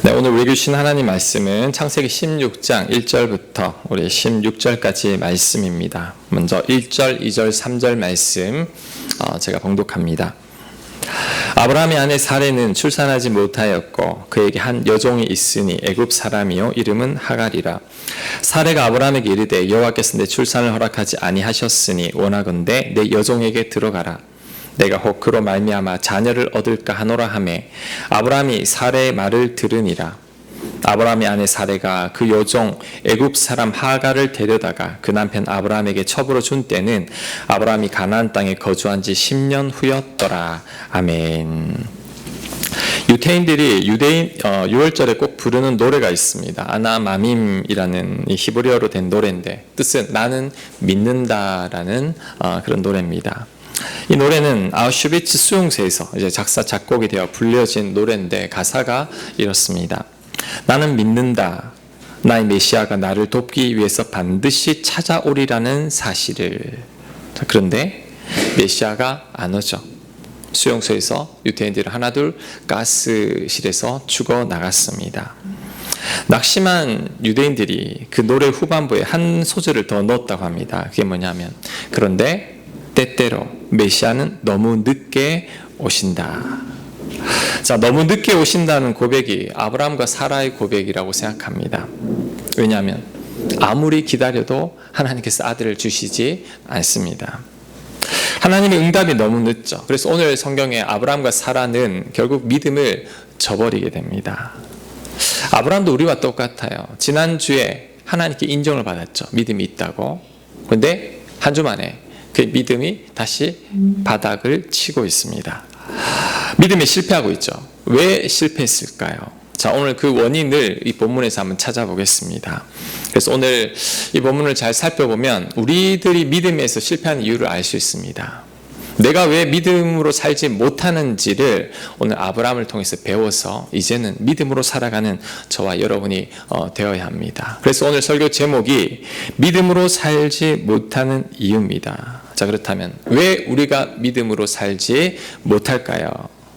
네, 오늘 우리 주신 하나님 말씀은 창세기 16장 1절부터 우리 16절까지 말씀입니다. 먼저 1절, 2절, 3절 말씀 제가 봉독합니다. 아브라함의 아내 사레는 출산하지 못하였고 그에게 한 여종이 있으니 애굽 사람이요 이름은 하갈이라. 사레가 아브라함에게 이르되 여호와께서 내 출산을 허락하지 아니하셨으니 원하건대 내 여종에게 들어가라. 내가 혹 그로 말미암아 자녀를 얻을까 하노라 하매 아브라함이 사레의 말을 들으니라. 아브라함의 아내 사레가 그 여종 애굽 사람 하갈을 데려다가 그 남편 아브라함에게 첩으로 준 때는 아브라함이 가나안 땅에 거주한 지 10년 후였더라. 아멘. 유태인들이 유대인 6월절에 꼭 부르는 노래가 있습니다. 아나마밈이라는 이 히브리어로 된 노래인데 뜻은 나는 믿는다라는 그런 노래입니다. 이 노래는 아우슈비츠 수용소에서 이제 작사 작곡이 되어 불려진 노래인데 가사가 이렇습니다. 나는 믿는다. 나의 메시아가 나를 돕기 위해서 반드시 찾아오리라는 사실을. 그런데 메시아가 안 오죠. 수용소에서 유태인들이 하나둘 가스실에서 죽어 나갔습니다. 낙심한 유대인들이 그 노래 후반부에 한 소절을 더 넣었다고 합니다. 그게 뭐냐면 그런데 때때로 메시아는 너무 늦게 오신다. 자, 너무 늦게 오신다는 고백이 아브라함과 사라의 고백이라고 생각합니다. 왜냐하면 아무리 기다려도 하나님께서 아들을 주시지 않습니다. 하나님의 응답이 너무 늦죠. 그래서 오늘 성경에 아브라함과 사라는 결국 믿음을 저버리게 됩니다. 아브라함도 우리와 똑같아요. 지난주에 하나님께 인정을 받았죠. 믿음이 있다고. 그런데 한 주 만에 그 믿음이 다시 바닥을 치고 있습니다. 믿음이 실패하고 있죠. 왜 실패했을까요? 자, 오늘 그 원인을 이 본문에서 한번 찾아보겠습니다. 그래서 오늘 이 본문을 잘 살펴보면 우리들이 믿음에서 실패하는 이유를 알 수 있습니다. 내가 왜 믿음으로 살지 못하는지를 오늘 아브라함을 통해서 배워서 이제는 믿음으로 살아가는 저와 여러분이 되어야 합니다. 그래서 오늘 설교 제목이 믿음으로 살지 못하는 이유입니다. 자, 그렇다면 왜 우리가 믿음으로 살지 못할까요?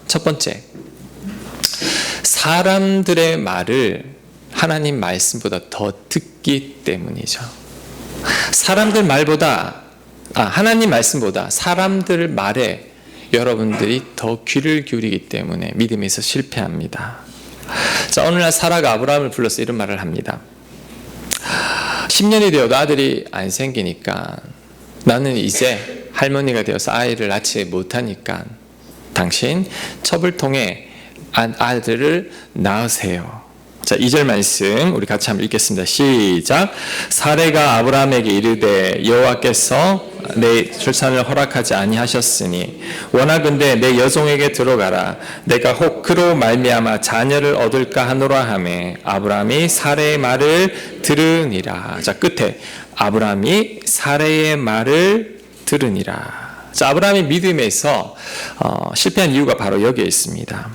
첫 번째, 사람들의 말을 하나님 말씀보다 더 듣기 때문이죠. 사람들 말보다 하나님 말씀보다 사람들 말에 여러분들이 더 귀를 기울이기 때문에 믿음에서 실패합니다. 자, 오늘날 사라가 아브라함을 불러서 이런 말을 합니다. 10년이 되어도 아들이 안 생기니까 나는 이제 할머니가 되어서 아이를 낳지 못하니까 당신 첩을 통해 아들을 낳으세요. 자, 2절 말씀 우리 같이 한번 읽겠습니다. 시작. 사레가 아브라함에게 이르되 여호와께서 내 출산을 허락하지 아니하셨으니 원하건대 내 여종에게 들어가라. 내가 혹 그로 말미암아 자녀를 얻을까 하노라 하매 아브라함이 사레의 말을 들으니라. 자, 끝에 아브라함이 사레의 말을 들으니라. 자, 아브라함이 믿음에서 실패한 이유가 바로 여기에 있습니다.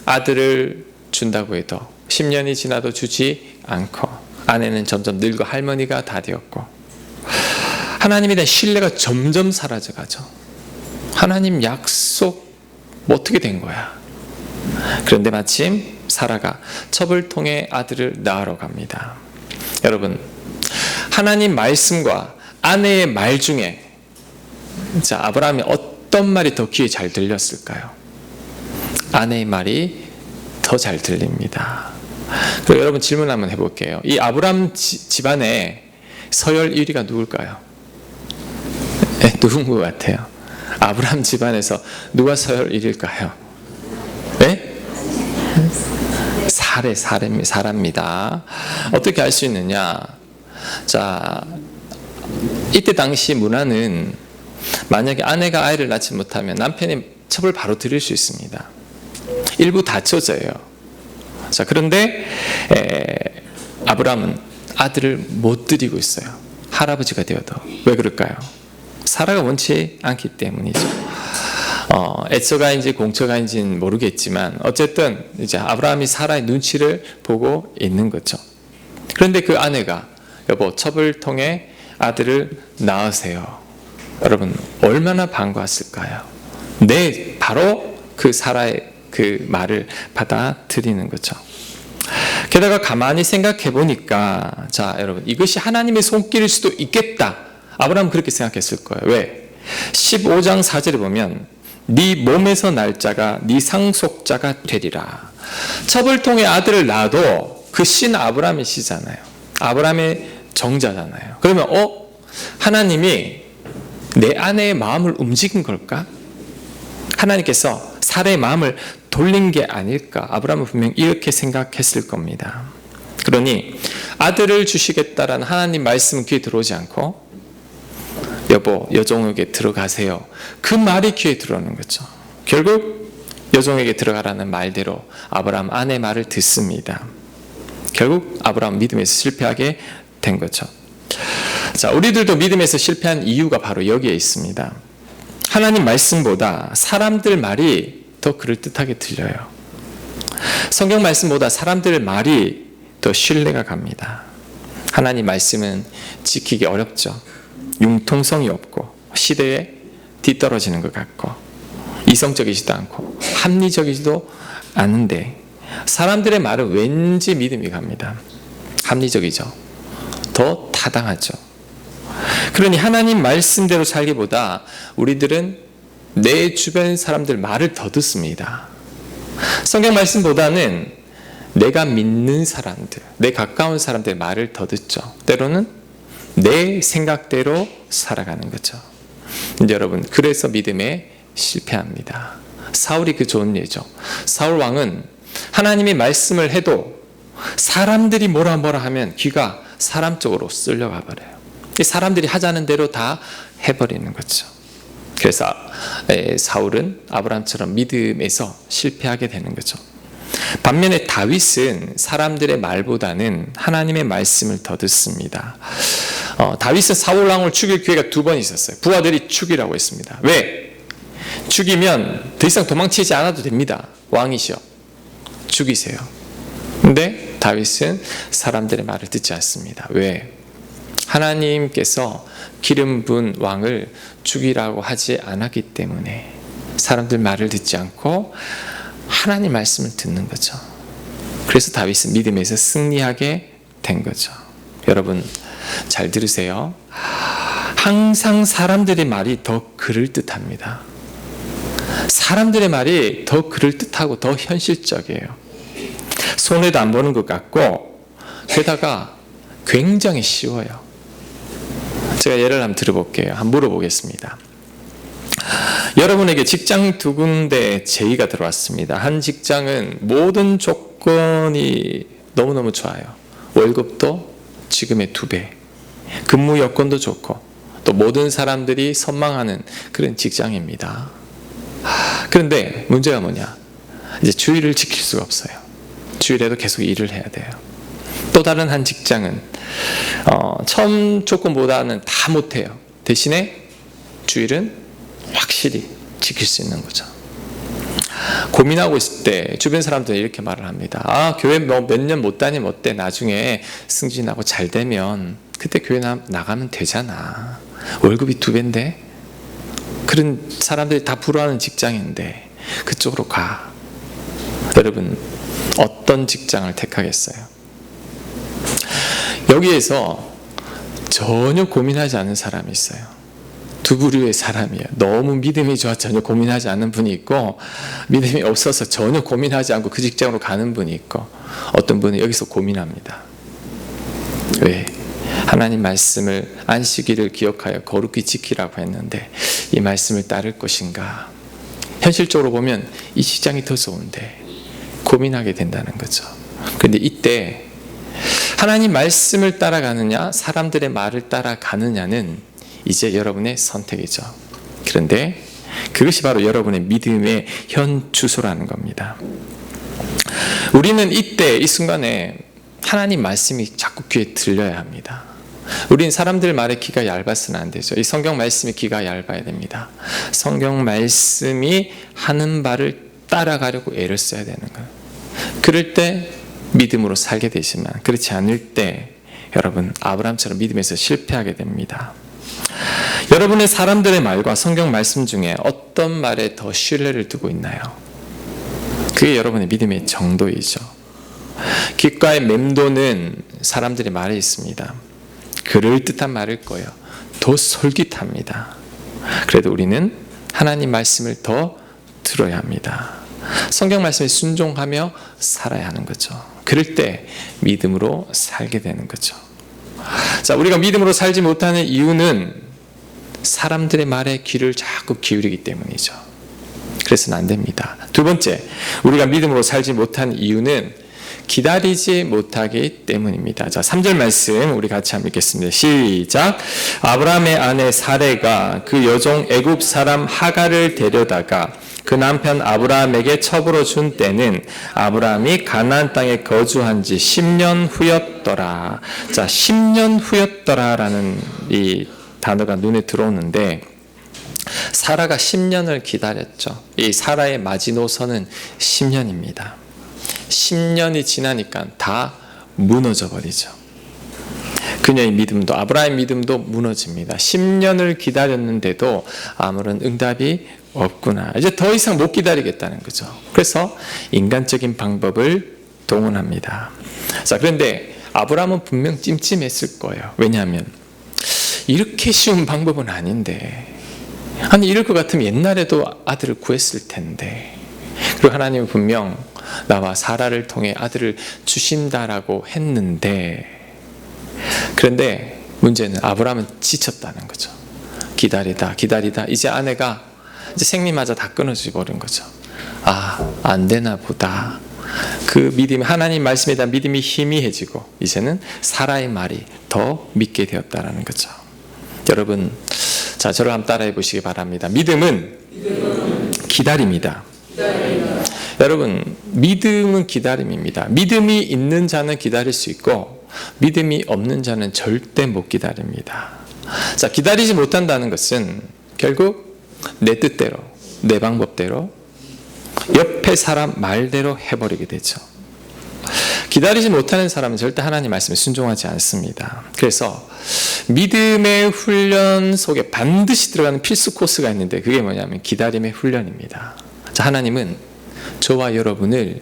아들을 준다고 해도 10년이 지나도 주지 않고 아내는 점점 늙어 할머니가 다 되었고 하나님에 대한 신뢰가 점점 사라져가죠. 하나님 약속 어떻게 된 거야? 그런데 마침 사라가 첩을 통해 아들을 낳으러 갑니다. 여러분, 하나님 말씀과 아내의 말 중에 자, 아브라함이 어떤 말이 더 귀에 잘 들렸을까요? 아내의 말이 더 잘 들립니다. 그럼 여러분 질문 한번 해볼게요. 이 아브라함 집안에 서열 1위가 누굴까요? 네, 누군 것 같아요? 아브라함 집안에서 누가 서열 1위일까요? 네? 사라입니다. 어떻게 알 수 있느냐? 자, 이때 당시 문화는 만약에 아내가 아이를 낳지 못하면 남편이 첩을 바로 드릴 수 있습니다. 일부 다쳐져요. 자, 그런데 아브라함은 아들을 못 드리고 있어요. 할아버지가 되어도. 왜 그럴까요? 사라가 원치 않기 때문이죠. 애처가인지 공처가인지는 모르겠지만 어쨌든 이제 아브라함이 사라의 눈치를 보고 있는 거죠. 그런데 그 아내가 여보 첩을 통해 아들을 낳으세요. 여러분 얼마나 반가웠을까요? 네, 바로 그 사라의 그 말을 받아들이는 거죠. 게다가 가만히 생각해 보니까, 자, 여러분, 이것이 하나님의 손길일 수도 있겠다. 아브라함은 그렇게 생각했을 거예요. 왜? 15장 4절에 보면 네 몸에서 날 자가 네 상속자가 되리라. 첩을 통해 아들을 낳아도 그 신 아브라함의 씨잖아요. 아브라함의 정자잖아요. 그러면 하나님이 내 아내의 마음을 움직인 걸까? 하나님께서 사라의 마음을 돌린 게 아닐까? 아브라함은 분명 이렇게 생각했을 겁니다. 그러니 아들을 주시겠다라는 하나님 말씀은 귀에 들어오지 않고 여보, 여종에게 들어가세요. 그 말이 귀에 들어오는 거죠. 결국 여종에게 들어가라는 말대로 아브라함 아내 말을 듣습니다. 결국 아브라함 믿음에서 실패하게 된 거죠. 자, 우리들도 믿음에서 실패한 이유가 바로 여기에 있습니다. 하나님 말씀보다 사람들 말이 더 그럴듯하게 들려요. 성경 말씀보다 사람들 말이 더 신뢰가 갑니다. 하나님 말씀은 지키기 어렵죠. 융통성이 없고 시대에 뒤떨어지는 것 같고 이성적이지도 않고 합리적이지도 않은데 사람들의 말은 왠지 믿음이 갑니다. 합리적이죠. 더 타당하죠. 그러니 하나님 말씀대로 살기보다 우리들은 내 주변 사람들 말을 더 듣습니다. 성경 말씀보다는 내가 믿는 사람들, 내 가까운 사람들 말을 더 듣죠. 때로는 내 생각대로 살아가는 거죠. 근데 여러분, 그래서 믿음에 실패합니다. 사울이 그 좋은 예죠. 사울 왕은 하나님의 말씀을 해도 사람들이 뭐라 하면 귀가 사람 쪽으로 쓸려가 버려요. 사람들이 하자는 대로 다 해버리는 거죠. 그래서 사울은 아브라함처럼 믿음에서 실패하게 되는 거죠. 반면에 다윗은 사람들의 말보다는 하나님의 말씀을 더 듣습니다. 다윗은 사울 왕을 죽일 기회가 2번 있었어요. 부하들이 죽이라고 했습니다. 왜? 죽이면 더 이상 도망치지 않아도 됩니다. 왕이시여, 죽이세요. 근데 다윗은 사람들의 말을 듣지 않습니다. 왜? 하나님께서 기름 부은 왕을 죽이라고 하지 않았기 때문에 사람들 말을 듣지 않고 하나님 말씀을 듣는 거죠. 그래서 다윗은 믿음에서 승리하게 된 거죠. 여러분, 잘 들으세요. 항상 사람들의 말이 더 그럴듯합니다. 사람들의 말이 더 그럴듯하고 더 현실적이에요. 손해도 안 보는 것 같고 게다가 굉장히 쉬워요. 제가 예를 한번 들어볼게요. 한번 물어보겠습니다. 여러분에게 직장 2군데 제의가 들어왔습니다. 한 직장은 모든 조건이 너무너무 좋아요. 월급도 지금의 2배, 근무 여건도 좋고 또 모든 사람들이 선망하는 그런 직장입니다. 그런데 문제가 뭐냐? 이제 주의를 지킬 수가 없어요. 주일에도 계속 일을 해야 돼요. 또 다른 한 직장은 처음 조건보다는 다 못해요. 대신에 주일은 확실히 지킬 수 있는 거죠. 고민하고 있을 때 주변 사람들이 이렇게 말을 합니다. 교회 몇 년 못 다니면 어때? 나중에 승진하고 잘 되면 그때 교회 나가면 되잖아. 월급이 2배인데? 그런 사람들이 다 부러워하는 직장인데 그쪽으로 가. 여러분, 어떤 직장을 택하겠어요? 여기에서 전혀 고민하지 않은 사람이 있어요. 2 부류의 사람이에요. 너무 믿음이 좋아 전혀 고민하지 않는 분이 있고, 믿음이 없어서 전혀 고민하지 않고 그 직장으로 가는 분이 있고, 어떤 분은 여기서 고민합니다. 왜? 하나님 말씀을 안식일을 기억하여 거룩히 지키라고 했는데 이 말씀을 따를 것인가? 현실적으로 보면 이 직장이 더 좋은데 고민하게 된다는 거죠. 그런데 이때 하나님 말씀을 따라가느냐 사람들의 말을 따라가느냐는 이제 여러분의 선택이죠. 그런데 그것이 바로 여러분의 믿음의 현 주소라는 겁니다. 우리는 이때 이 순간에 하나님 말씀이 자꾸 귀에 들려야 합니다. 우린 사람들 말에 귀가 얇아서는 안 되죠. 이 성경 말씀이 귀가 얇아야 됩니다. 성경 말씀이 하는 바를 따라가려고 애를 써야 되는 거예요. 그럴 때 믿음으로 살게 되지만 그렇지 않을 때 여러분 아브라함처럼 믿음에서 실패하게 됩니다. 여러분의 사람들의 말과 성경 말씀 중에 어떤 말에 더 신뢰를 두고 있나요? 그게 여러분의 믿음의 정도이죠. 귓가에 맴도는 사람들의 말이 있습니다. 그럴듯한 말일 거예요. 더 솔깃합니다. 그래도 우리는 하나님 말씀을 더 들어야 합니다. 성경 말씀에 순종하며 살아야 하는 거죠. 그럴 때 믿음으로 살게 되는 거죠. 자, 우리가 믿음으로 살지 못하는 이유는 사람들의 말에 귀를 자꾸 기울이기 때문이죠. 그래서는 안 됩니다. 두 번째, 우리가 믿음으로 살지 못한 이유는 기다리지 못하기 때문입니다. 자, 3절 말씀 우리 같이 한번 읽겠습니다. 시작. 아브라함의 아내 사레가 그 여종 애굽 사람 하갈을 데려다가 그 남편 아브라함에게 첩으로 준 때는 아브라함이 가나안 땅에 거주한 지 10년 후였더라. 자, 10년 후였더라라는 이 단어가 눈에 들어오는데 사라가 10년을 기다렸죠. 이 사라의 마지노선은 10년입니다. 10년이 지나니까 다 무너져 버리죠. 그녀의 믿음도, 아브라함의 믿음도 무너집니다. 10년을 기다렸는데도 아무런 응답이 없구나. 이제 더 이상 못 기다리겠다는 거죠. 그래서 인간적인 방법을 동원합니다. 자, 그런데 아브라함은 분명 찜찜했을 거예요. 왜냐하면 이렇게 쉬운 방법은 아닌데, 아니 이럴 것 같으면 옛날에도 아들을 구했을 텐데, 그리고 하나님은 분명 나와 사라를 통해 아들을 주신다라고 했는데, 그런데 문제는 아브라함은 지쳤다는 거죠. 기다리다 이제 아내가 이제 생리마저 다 끊어져 버린 거죠. 아, 안 되나 보다. 그 믿음이, 하나님 말씀에 대한 믿음이 희미해지고 이제는 사라의 말이 더 믿게 되었다라는 거죠. 여러분, 자, 저를 한번 따라해 보시기 바랍니다. 믿음은 기다립니다. 여러분, 믿음은 기다림입니다. 믿음이 있는 자는 기다릴 수 있고 믿음이 없는 자는 절대 못 기다립니다. 자, 기다리지 못한다는 것은 결국 내 뜻대로, 내 방법대로, 옆에 사람 말대로 해버리게 되죠. 기다리지 못하는 사람은 절대 하나님 말씀에 순종하지 않습니다. 그래서 믿음의 훈련 속에 반드시 들어가는 필수 코스가 있는데 그게 뭐냐면 기다림의 훈련입니다. 자, 하나님은 저와 여러분을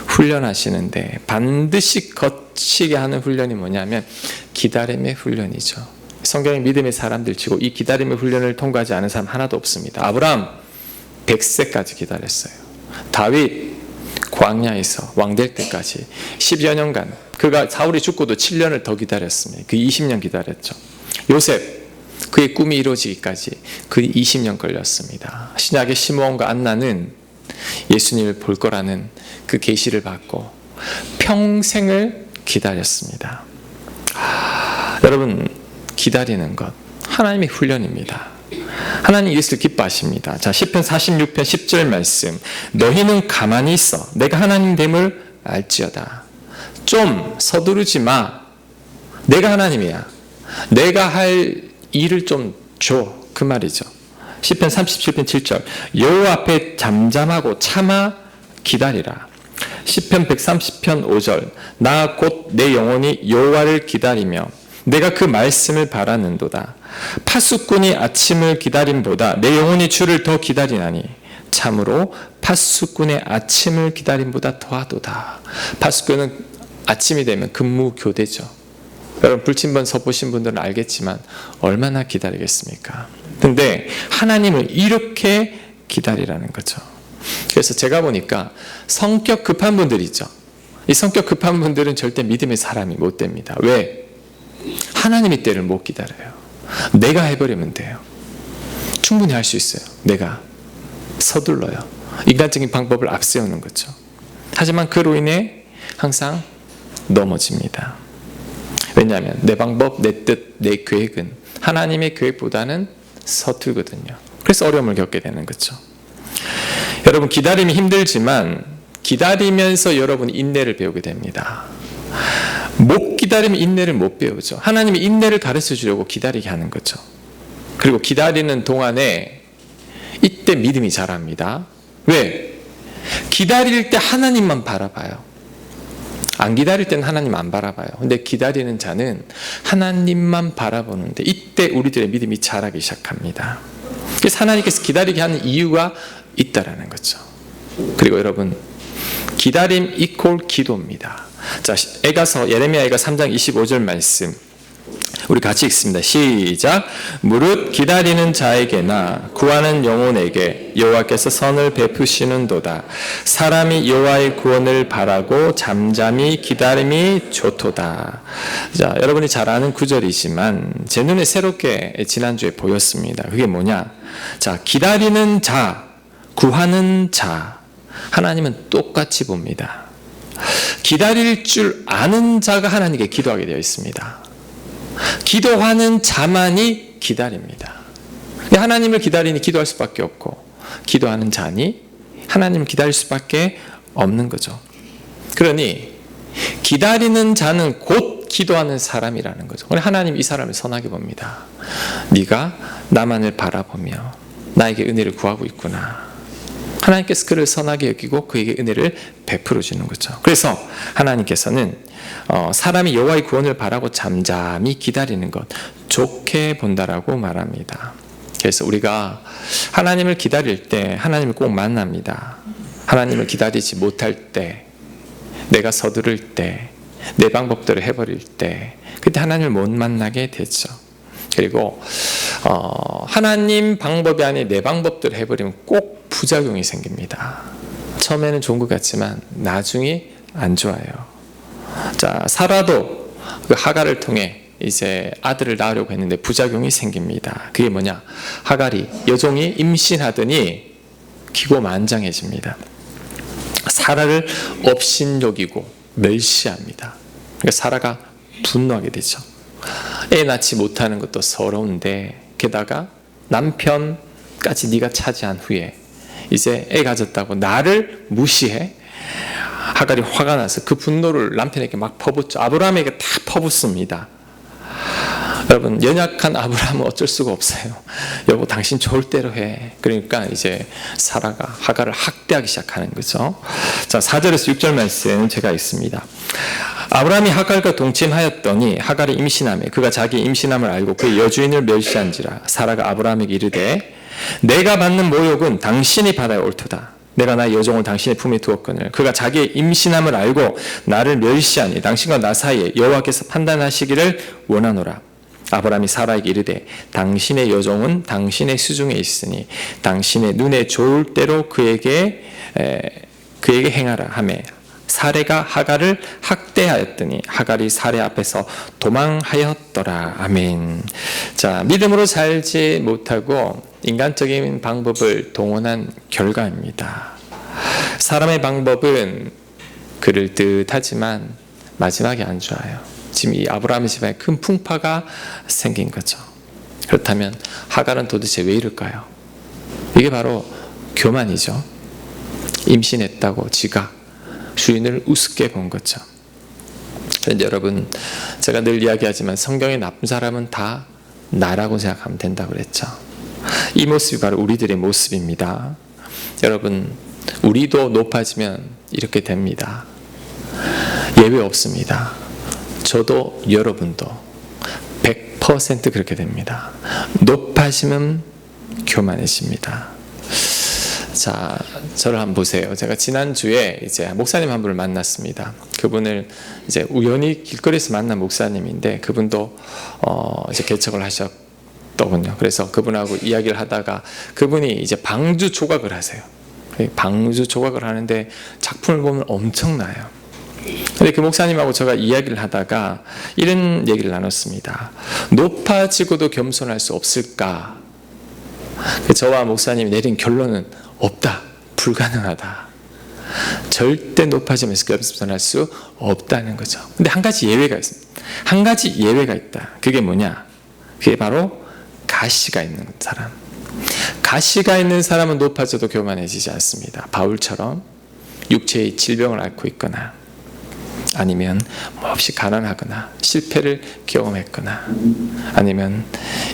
훈련하시는데 반드시 거치게 하는 훈련이 뭐냐면 기다림의 훈련이죠. 성경의 믿음의 사람들 치고 이 기다림의 훈련을 통과하지 않은 사람 하나도 없습니다. 아브라함 100세까지 기다렸어요. 다윗 광야에서 왕될 때까지 10여 년간, 그가 사울이 죽고도 7년을 더 기다렸습니다. 그 20년 기다렸죠. 요셉, 그의 꿈이 이루어지기까지 그 20년 걸렸습니다. 신약의 시므온과 안나는 예수님을 볼 거라는 그 계시를 받고 평생을 기다렸습니다. 여러분, 기다리는 것 하나님의 훈련입니다. 하나님 이것을 기뻐하십니다. 자, 시편 46편 10절 말씀. 너희는 가만히 있어 내가 하나님 됨을 알지어다. 좀 서두르지 마. 내가 하나님이야. 내가 할 일을 좀 줘. 그 말이죠. 시편 37편 7절. 여호와 앞에 잠잠하고 참아 기다리라. 시편 130편 5절. 나 곧 내 영혼이 여호와를 기다리며 내가 그 말씀을 바라는도다. 파수꾼이 아침을 기다림보다 내 영혼이 주를 더 기다리나니 참으로 파수꾼의 아침을 기다림보다 더하도다. 파수꾼은 아침이 되면 근무 교대죠. 여러분, 불침번 서보신 분들은 알겠지만 얼마나 기다리겠습니까? 근데 하나님은 이렇게 기다리라는 거죠. 그래서 제가 보니까 성격 급한 분들 있죠. 이 성격 급한 분들은 절대 믿음의 사람이 못 됩니다. 왜? 하나님의 때를 못 기다려요. 내가 해버리면 돼요. 충분히 할 수 있어요. 내가 서둘러요. 인간적인 방법을 앞세우는 거죠. 하지만 그로 인해 항상 넘어집니다. 왜냐하면 내 방법, 내 뜻, 내 계획은 하나님의 계획보다는 서툴거든요. 그래서 어려움을 겪게 되는 거죠. 여러분, 기다림이 힘들지만 기다리면서 여러분이 인내를 배우게 됩니다. 못 기다리면 인내를 못 배우죠. 하나님이 인내를 가르쳐 주려고 기다리게 하는 거죠. 그리고 기다리는 동안에 이때 믿음이 자랍니다. 왜? 기다릴 때 하나님만 바라봐요. 안 기다릴 때는 하나님 안 바라봐요. 근데 기다리는 자는 하나님만 바라보는데 이때 우리들의 믿음이 자라기 시작합니다. 그래서 하나님께서 기다리게 하는 이유가 있다라는 거죠. 그리고 여러분, 기다림 이퀄 기도입니다. 자, 에가서 예레미야가 3장 25절 말씀 우리 같이 읽습니다. 시작. 무릇 기다리는 자에게나 구하는 영혼에게 여호와께서 선을 베푸시는도다. 사람이 여호와의 구원을 바라고 잠잠히 기다림이 좋도다. 자, 여러분이 잘 아는 구절이지만 제 눈에 새롭게 지난주에 보였습니다. 그게 뭐냐? 자, 기다리는 자, 구하는 자, 하나님은 똑같이 봅니다. 기다릴 줄 아는 자가 하나님께 기도하게 되어 있습니다. 기도하는 자만이 기다립니다. 하나님을 기다리니 기도할 수밖에 없고, 기도하는 자니 하나님을 기다릴 수밖에 없는 거죠. 그러니 기다리는 자는 곧 기도하는 사람이라는 거죠. 하나님 이 사람을 선하게 봅니다. 네가 나만을 바라보며 나에게 은혜를 구하고 있구나. 하나님께서 그를 선하게 여기고 그에게 은혜를 베풀어 주는 거죠. 그래서 하나님께서는 사람이 여호와의 구원을 바라고 잠잠히 기다리는 것 좋게 본다라고 말합니다. 그래서 우리가 하나님을 기다릴 때 하나님을 꼭 만납니다. 하나님을 기다리지 못할 때, 내가 서두를 때, 내 방법대로 해버릴 때, 그때 하나님을 못 만나게 되죠. 그리고 하나님 방법이 아닌 내 방법대로 해버리면 꼭 부작용이 생깁니다. 처음에는 좋은 것 같지만 나중에 안 좋아요. 자, 사라도 그 하갈을 통해 이제 아들을 낳으려고 했는데 부작용이 생깁니다. 그게 뭐냐? 하갈이 여종이 임신하더니 기고만장해집니다. 사라를 업신여기고 멸시합니다. 그러니까 사라가 분노하게 되죠. 애 낳지 못하는 것도 서러운데 게다가 남편까지 네가 차지한 후에 이제 애 가졌다고 나를 무시해? 하갈이 화가 나서 그 분노를 남편에게 막 퍼붓죠. 아브라함에게 다 퍼붓습니다. 여러분, 연약한 아브라함은 어쩔 수가 없어요. 여보, 당신 좋을 대로 해. 그러니까 이제 사라가 하갈을 학대하기 시작하는 거죠. 자, 4절에서 6절 말씀 제가 읽습니다. 아브라함이 하갈과 동침하였더니 하갈이 임신하며 그가 자기 임신함을 알고 그의 여주인을 멸시한지라. 사라가 아브라함에게 이르되 내가 받는 모욕은 당신이 받아야 옳도다. 내가 나의 여종을 당신의 품에 두었거늘 그가 자기의 임신함을 알고 나를 멸시하니 당신과 나 사이에 여호와께서 판단하시기를 원하노라. 아브라함이 사라에게 이르되 당신의 여종은 당신의 수중에 있으니 당신의 눈에 좋을 대로 그에게 행하라 하매 사레가 하갈을 학대하였더니 하갈이 사레 앞에서 도망하였더라. 아멘. 자, 믿음으로 살지 못하고 인간적인 방법을 동원한 결과입니다. 사람의 방법은 그럴듯하지만 마지막이 안 좋아요. 지금 이 아브라함의 집안에 큰 풍파가 생긴 거죠. 그렇다면 하갈은 도대체 왜 이럴까요? 이게 바로 교만이죠. 임신했다고 지가 주인을 우습게 본 거죠. 그런데 여러분, 제가 늘 이야기하지만 성경의 나쁜 사람은 다 나라고 생각하면 된다고 그랬죠. 이 모습이 바로 우리들의 모습입니다. 여러분, 우리도 높아지면 이렇게 됩니다. 예외 없습니다. 저도 여러분도 100% 그렇게 됩니다. 높아지면 교만해집니다. 자, 저를 한번 보세요. 제가 지난주에 이제 목사님 한 분을 만났습니다. 그분을 이제 우연히 길거리에서 만난 목사님인데 그분도 이제 개척을 하셨더군요. 그래서 그분하고 이야기를 하다가 그분이 이제 방주 조각을 하세요. 방주 조각을 하는데 작품을 보면 엄청나요. 근데 그 목사님하고 제가 이야기를 하다가 이런 얘기를 나눴습니다. 높아지고도 겸손할 수 없을까? 저와 목사님이 내린 결론은 없다. 불가능하다. 절대 높아지면서 겸손할 수 없다는 거죠. 근데 한 가지 예외가 있습니다. 한 가지 예외가 있다. 그게 뭐냐? 그게 바로 가시가 있는 사람. 가시가 있는 사람은 높아져도 교만해지지 않습니다. 바울처럼 육체의 질병을 앓고 있거나 아니면 몹시 가난하거나 실패를 경험했거나 아니면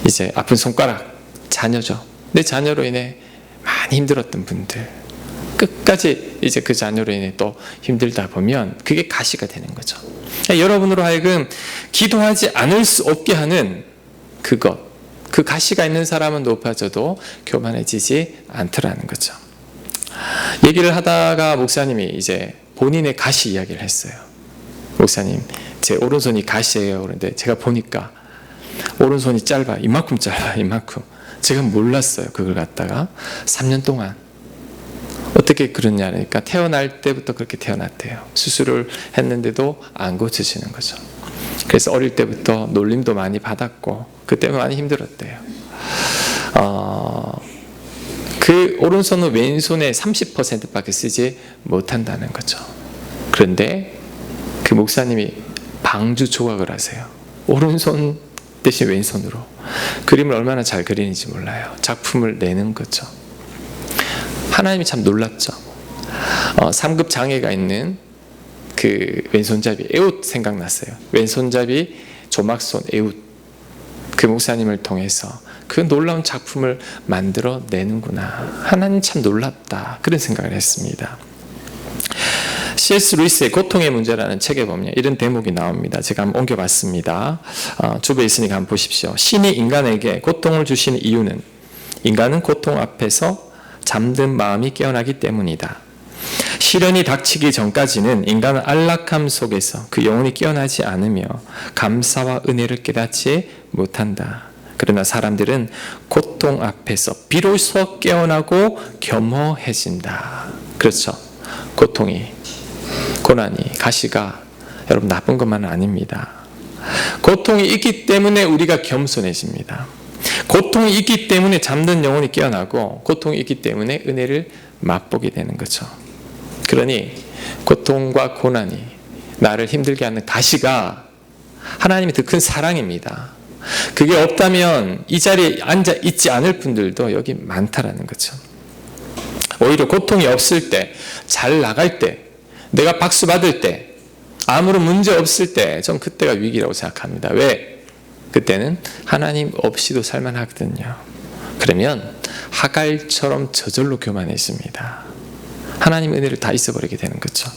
이제 아픈 손가락, 자녀죠. 내 자녀로 인해 많이 힘들었던 분들 끝까지 이제 그 자녀로 인해 또 힘들다 보면 그게 가시가 되는 거죠. 여러분으로 하여금 기도하지 않을 수 없게 하는 그것, 그 가시가 있는 사람은 높아져도 교만해지지 않더라는 거죠. 얘기를 하다가 목사님이 이제 본인의 가시 이야기를 했어요. 목사님, 제 오른손이 가시예요. 그런데 제가 보니까 오른손이 짧아. 이만큼 짧아. 이만큼. 제가 몰랐어요. 그걸 갖다가 3년 동안. 어떻게 그러냐니까 태어날 때부터 그렇게 태어났대요. 수술을 했는데도 안 고쳐지는 거죠. 그래서 어릴 때부터 놀림도 많이 받았고 그때 많이 힘들었대요. 그 오른손은 왼손의 30%밖에 쓰지 못한다는 거죠. 그런데 그 목사님이 방주 조각을 하세요. 오른손 대신 왼손으로. 그림을 얼마나 잘 그리는지 몰라요. 작품을 내는 거죠. 하나님이 참 놀랍죠. 3급 장애가 있는 그 왼손잡이 에웃 생각났어요. 왼손잡이 조막손 에웃, 그 목사님을 통해서 그 놀라운 작품을 만들어 내는구나. 하나님 참 놀랍다. 그런 생각을 했습니다. C.S. 루이스의 고통의 문제라는 책에 보면 이런 대목이 나옵니다. 제가 한번 옮겨봤습니다. 주부에 있으니까 한번 보십시오. 신이 인간에게 고통을 주시는 이유는 인간은 고통 앞에서 잠든 마음이 깨어나기 때문이다. 시련이 닥치기 전까지는 인간은 안락함 속에서 그 영혼이 깨어나지 않으며 감사와 은혜를 깨닫지 못한다. 그러나 사람들은 고통 앞에서 비로소 깨어나고 겸허해진다. 그렇죠. 고통이, 고난이, 가시가 여러분 나쁜 것만은 아닙니다. 고통이 있기 때문에 우리가 겸손해집니다. 고통이 있기 때문에 잠든 영혼이 깨어나고 고통이 있기 때문에 은혜를 맛보게 되는 거죠. 그러니 고통과 고난이 나를 힘들게 하는 가시가 하나님의 더 큰 사랑입니다. 그게 없다면 이 자리에 앉아 있지 않을 분들도 여기 많다라는 거죠. 오히려 고통이 없을 때, 잘 나갈 때, 내가 박수 받을 때, 아무런 문제 없을 때, 전 그때가 위기라고 생각합니다. 왜? 그때는 하나님 없이도 살만하거든요. 그러면 하갈처럼 저절로 교만해집니다. 하나님 은혜를 다 잊어버리게 되는 거죠.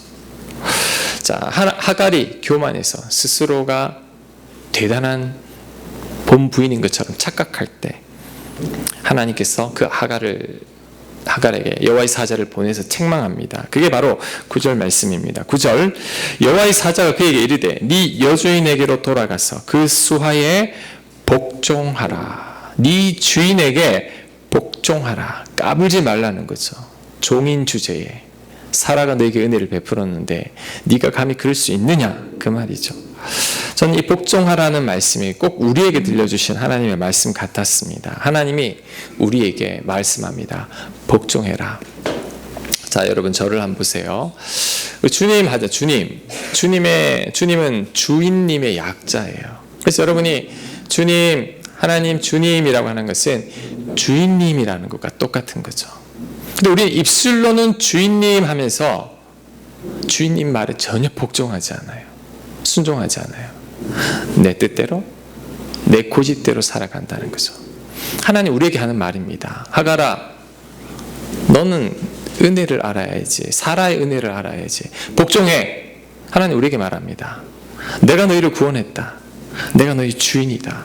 자, 하갈이 교만해서 스스로가 대단한 본부인인 것처럼 착각할 때 하나님께서 그 하갈에게 여호와의 사자를 보내서 책망합니다. 그게 바로 9절 말씀입니다. 9절, 여호와의 사자가 그에게 이르되 네 여주인에게로 돌아가서 그 수하에 복종하라. 네 주인에게 복종하라. 까불지 말라는 거죠. 종인 주제에 사라가 너에게 은혜를 베풀었는데 네가 감히 그럴 수 있느냐, 그 말이죠. 저는 이 복종하라는 말씀이 꼭 우리에게 들려주신 하나님의 말씀 같았습니다. 하나님이 우리에게 말씀합니다. 복종해라. 자, 여러분 저를 한번 보세요. 주님 하자. 주님은 주인님의 약자예요. 그래서 여러분이 주님, 하나님 주님이라고 하는 것은 주인님이라는 것과 똑같은 거죠. 근데 우리 입술로는 주인님 하면서 주인님 말에 전혀 복종하지 않아요. 순종하지 않아요. 내 뜻대로, 내 고집대로 살아간다는 거죠. 하나님 우리에게 하는 말입니다. 하갈아, 너는 은혜를 알아야지. 사라의 은혜를 알아야지. 복종해. 하나님 우리에게 말합니다. 내가 너희를 구원했다. 내가 너희 주인이다.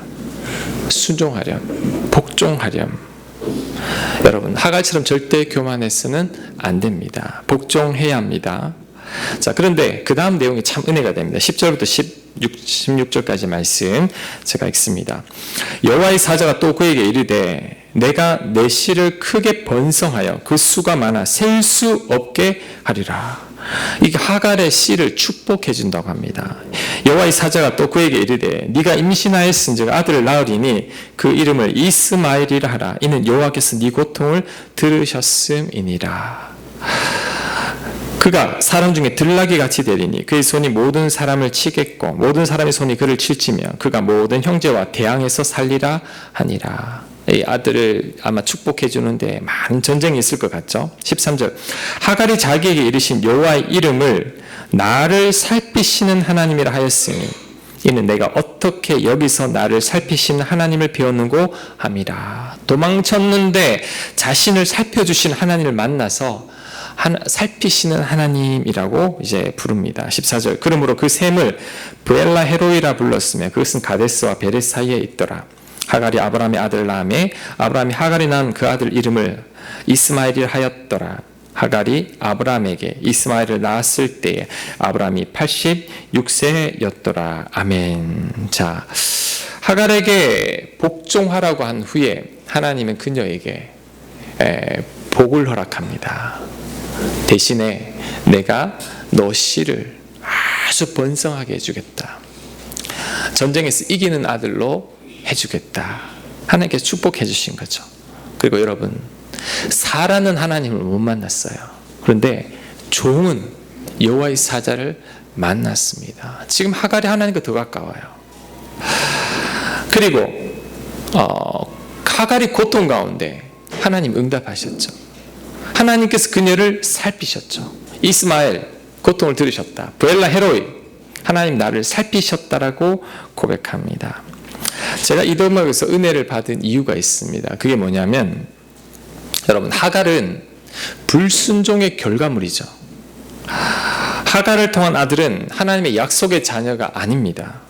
순종하렴. 복종하렴. 여러분, 하갈처럼 절대 교만해서는 안 됩니다. 복종해야 합니다. 자, 그런데 그 다음 내용이 참 은혜가 됩니다. 10절부터 16절까지 말씀 제가 읽습니다. 여호와의 사자가 또 그에게 이르되 내가 내 씨를 크게 번성하여 그 수가 많아 셀 수 없게 하리라. 이게 하갈의 씨를 축복해 준다고 합니다. 여호와의 사자가 또 그에게 이르되 네가 임신하였은즉 아들을 낳으리니 그 이름을 이스마엘이라 하라. 이는 여호와께서 네 고통을 들으셨음이니라. 그가 사람 중에 들나귀 같이 되리니 그의 손이 모든 사람을 치겠고 모든 사람의 손이 그를 칠지며 그가 모든 형제와 대항해서 살리라 하니라. 이 아들을 아마 축복해 주는데 많은 전쟁이 있을 것 같죠. 13절, 하갈이 자기에게 이르신 여호와의 이름을 나를 살피시는 하나님이라 하였으니 이는 내가 어떻게 여기서 나를 살피시는 하나님을 배웠는고 함이라. 도망쳤는데 자신을 살펴주신 하나님을 만나서 살피시는 하나님이라고 이제 부릅니다. 14절, 그러므로 그 샘을 브엘라 헤로이라 불렀으며 그것은 가데스와 베렛 사이에 있더라. 하갈이 아브라함의 아들을 낳음에 아브라함이 하갈이 낳은 그 아들 이름을 이스마엘이라 하갈이 아브라함에게 이스마엘을 낳았을 때에 아브라함이 86세였더라. 아멘. 자, 하갈에게 복종하라고 한 후에 하나님은 그녀에게 복을 허락합니다. 대신에 내가 너 씨를 아주 번성하게 해주겠다. 전쟁에서 이기는 아들로 해주겠다. 하나님께서 축복해 주신 거죠. 그리고 여러분, 사라는 하나님을 못 만났어요. 그런데 종은 여호와의 사자를 만났습니다. 지금 하갈이 하나님과 더 가까워요. 그리고 하갈이 고통 가운데 하나님 응답하셨죠. 하나님께서 그녀를 살피셨죠. 이스마엘 고통을 들으셨다. 브엘라 헤로이, 하나님 나를 살피셨다라고 고백합니다. 제가 이 대목에서 은혜를 받은 이유가 있습니다. 그게 뭐냐면, 여러분, 하갈은 불순종의 결과물이죠. 하갈을 통한 아들은 하나님의 약속의 자녀가 아닙니다.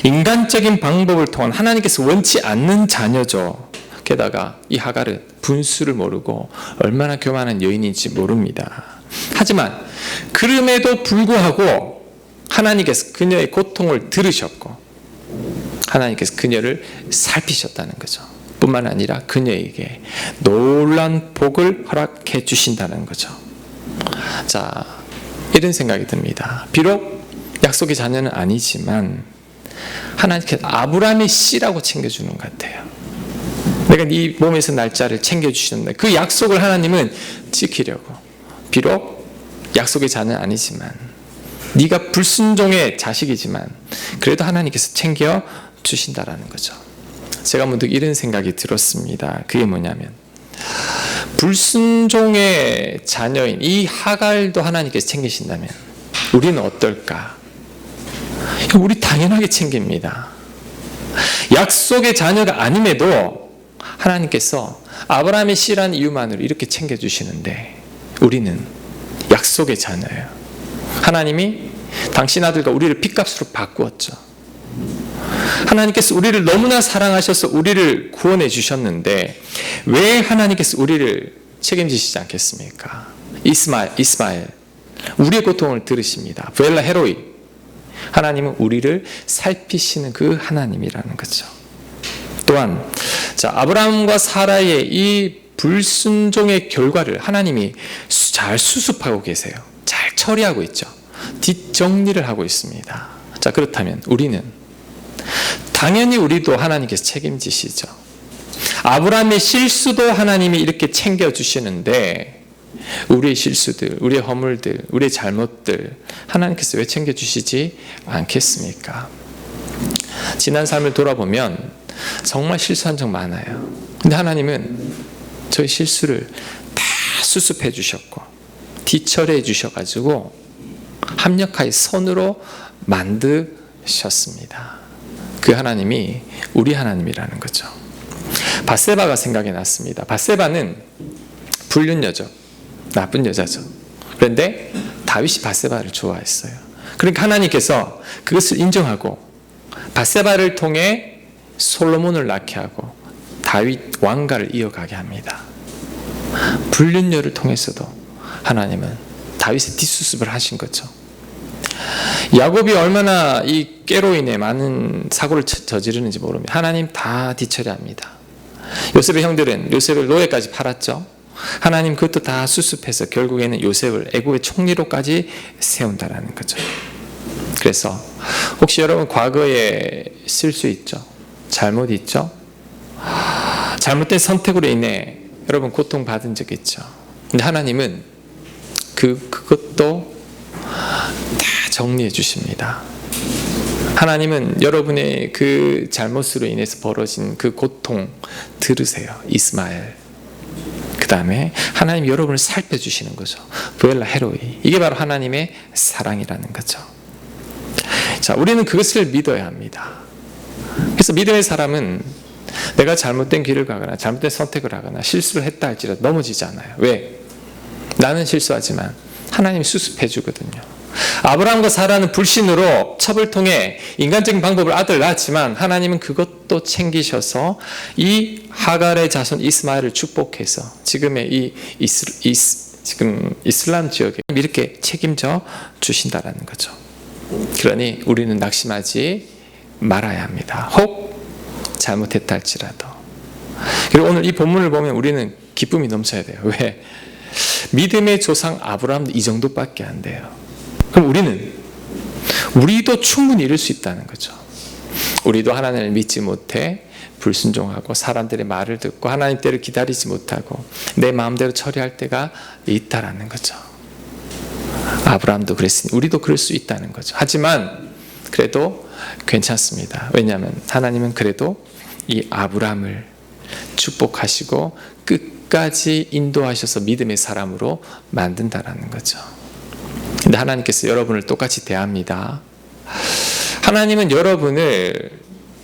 인간적인 방법을 통한 하나님께서 원치 않는 자녀죠. 게다가 이 하갈은 분수를 모르고 얼마나 교만한 여인인지 모릅니다. 하지만 그럼에도 불구하고 하나님께서 그녀의 고통을 들으셨고 하나님께서 그녀를 살피셨다는 거죠. 뿐만 아니라 그녀에게 놀라운 복을 허락해 주신다는 거죠. 자, 이런 생각이 듭니다. 비록 약속의 자녀는 아니지만 하나님께서 아브라함의 씨라고 챙겨주는 것 같아요. 내가 네 몸에서 날짜를 챙겨주시는데 그 약속을 하나님은 지키려고, 비록 약속의 자녀는 아니지만 네가 불순종의 자식이지만 그래도 하나님께서 챙겨주신다라는 거죠. 제가 문득 이런 생각이 들었습니다. 그게 뭐냐면, 불순종의 자녀인 이 하갈도 하나님께서 챙기신다면 우리는 어떨까? 우리 당연하게 챙깁니다. 약속의 자녀가 아님에도 하나님께서 아브라함의 씨라는 이유만으로 이렇게 챙겨주시는데 우리는 약속의 자녀예요. 하나님이 당신 아들과 우리를 핏값으로 바꾸었죠. 하나님께서 우리를 너무나 사랑하셔서 우리를 구원해 주셨는데 왜 하나님께서 우리를 책임지시지 않겠습니까? 이스마엘 우리의 고통을 들으십니다. 브엘라 헤로이, 하나님은 우리를 살피시는 그 하나님이라는 거죠. 또한 아브라함과 사라의 이 불순종의 결과를 하나님이 잘 수습하고 계세요. 잘 처리하고 있죠. 뒷정리를 하고 있습니다. 자, 그렇다면 우리는 당연히 우리도 하나님께서 책임지시죠. 아브라함의 실수도 하나님이 이렇게 챙겨주시는데 우리의 실수들, 우리의 허물들, 우리의 잘못들 하나님께서 왜 챙겨주시지 않겠습니까? 지난 삶을 돌아보면 정말 실수한 적 많아요. 근데 하나님은 저희 실수를 다 수습해 주셨고 뒤처리해 주셔가지고 합력하여 선으로 만드셨습니다. 그 하나님이 우리 하나님이라는 거죠. 밧세바가 생각이 났습니다. 밧세바는 불륜녀죠. 나쁜 여자죠. 그런데 다윗이 밧세바를 좋아했어요. 그러니까 하나님께서 그것을 인정하고 밧세바를 통해 솔로몬을 낳게 하고 다윗 왕가를 이어가게 합니다. 불륜녀를 통해서도 하나님은 다윗의 뒷수습을 하신 거죠. 야곱이 얼마나 이 깨로 인해 많은 사고를 저지르는지 모릅니다. 하나님 다 뒤처리합니다. 요셉의 형들은 요셉을 노예까지 팔았죠. 하나님 그것도 다 수습해서 결국에는 요셉을 애국의 총리로까지 세운다라는 거죠. 그래서 혹시 여러분 과거에 실수 있죠? 잘못 있죠? 잘못된 선택으로 인해 여러분 고통받은 적 있죠? 근데 하나님은 그것도 다 정리해 주십니다. 하나님은 여러분의 그 잘못으로 인해서 벌어진 그 고통 들으세요. 이스마엘. 그 다음에 하나님 여러분을 살펴주시는 거죠. 브엘라 헤로이. 이게 바로 하나님의 사랑이라는 거죠. 자, 우리는 그것을 믿어야 합니다. 그래서 믿음의 사람은 내가 잘못된 길을 가거나 잘못된 선택을 하거나 실수를 했다 할지라도 넘어지지 않아요. 왜? 나는 실수하지만 하나님이 수습해 주거든요. 아브라함과 사라는 불신으로 첩을 통해 인간적인 방법을 아들 낳았지만 하나님은 그것도 챙기셔서 이 하갈의 자손 이스마엘을 축복해서 지금의 이 지금 이슬람 지역에 이렇게 책임져 주신다라는 거죠. 그러니 우리는 낙심하지 말아야 합니다. 혹 잘못했다 할지라도. 그리고 오늘 이 본문을 보면 우리는 기쁨이 넘쳐야 돼요. 왜? 믿음의 조상 아브라함도 이 정도밖에 안 돼요. 그럼 우리도 충분히 이룰 수 있다는 거죠. 우리도 하나님을 믿지 못해 불순종하고 사람들의 말을 듣고 하나님 때를 기다리지 못하고 내 마음대로 처리할 때가 있다라는 거죠. 아브라함도 그랬으니 우리도 그럴 수 있다는 거죠. 하지만 그래도 괜찮습니다. 왜냐하면 하나님은 그래도 이 아브라함을 축복하시고 끝까지 인도하셔서 믿음의 사람으로 만든다라는 거죠. 근데 하나님께서 여러분을 똑같이 대합니다. 하나님은 여러분을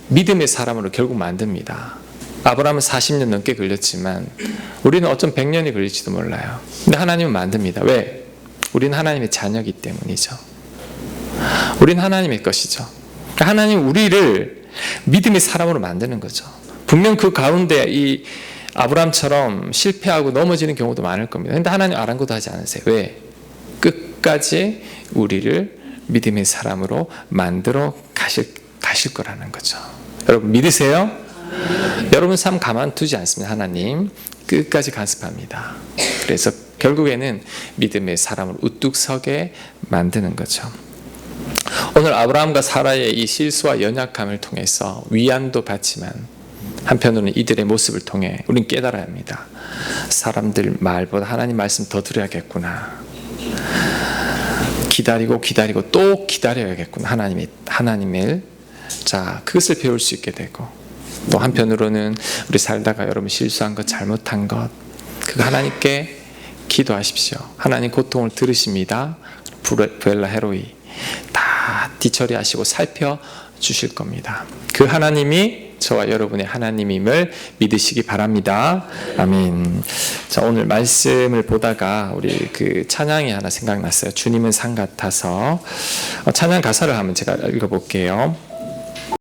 믿음의 사람으로 결국 만듭니다. 아브라함은 40년 넘게 걸렸지만 우리는 어쩜 100년이 걸릴지도 몰라요. 근데 하나님은 만듭니다. 왜? 우리는 하나님의 자녀이기 때문이죠. 우리는 하나님의 것이죠. 하나님 우리를 믿음의 사람으로 만드는 거죠. 분명 그 가운데 이 아브라함처럼 실패하고 넘어지는 경우도 많을 겁니다. 근데 하나님 아랑곳도 하지 않으세요. 왜? 끝까지 우리를 믿음의 사람으로 만들어 가실 거라는 거죠. 여러분 믿으세요? 여러분 삶 가만두지 않습니다. 하나님 끝까지 간섭합니다. 그래서 결국에는 믿음의 사람을 우뚝 서게 만드는 거죠. 오늘 아브라함과 사라의 이 실수와 연약함을 통해서 위안도 받지만 한편으로는 이들의 모습을 통해 우리는 깨달아야 합니다. 사람들 말보다 하나님 말씀 더 들어야겠구나. 기다리고 또 기다려야겠구나. 하나님을 자 그것을 배울 수 있게 되고 또 한편으로는 우리 살다가 여러분 실수한 것 잘못한 것 그거 하나님께 기도하십시오. 하나님 고통을 들으십니다. 부엘라 헤로이 다 뒤처리하시고 살펴주실 겁니다. 그 하나님이 저와 여러분의 하나님임을 믿으시기 바랍니다. 아멘. 자, 오늘 말씀을 보다가 우리 그 찬양이 하나 생각났어요. 주님은 산 같아서 찬양 가사를 한번 제가 읽어볼게요.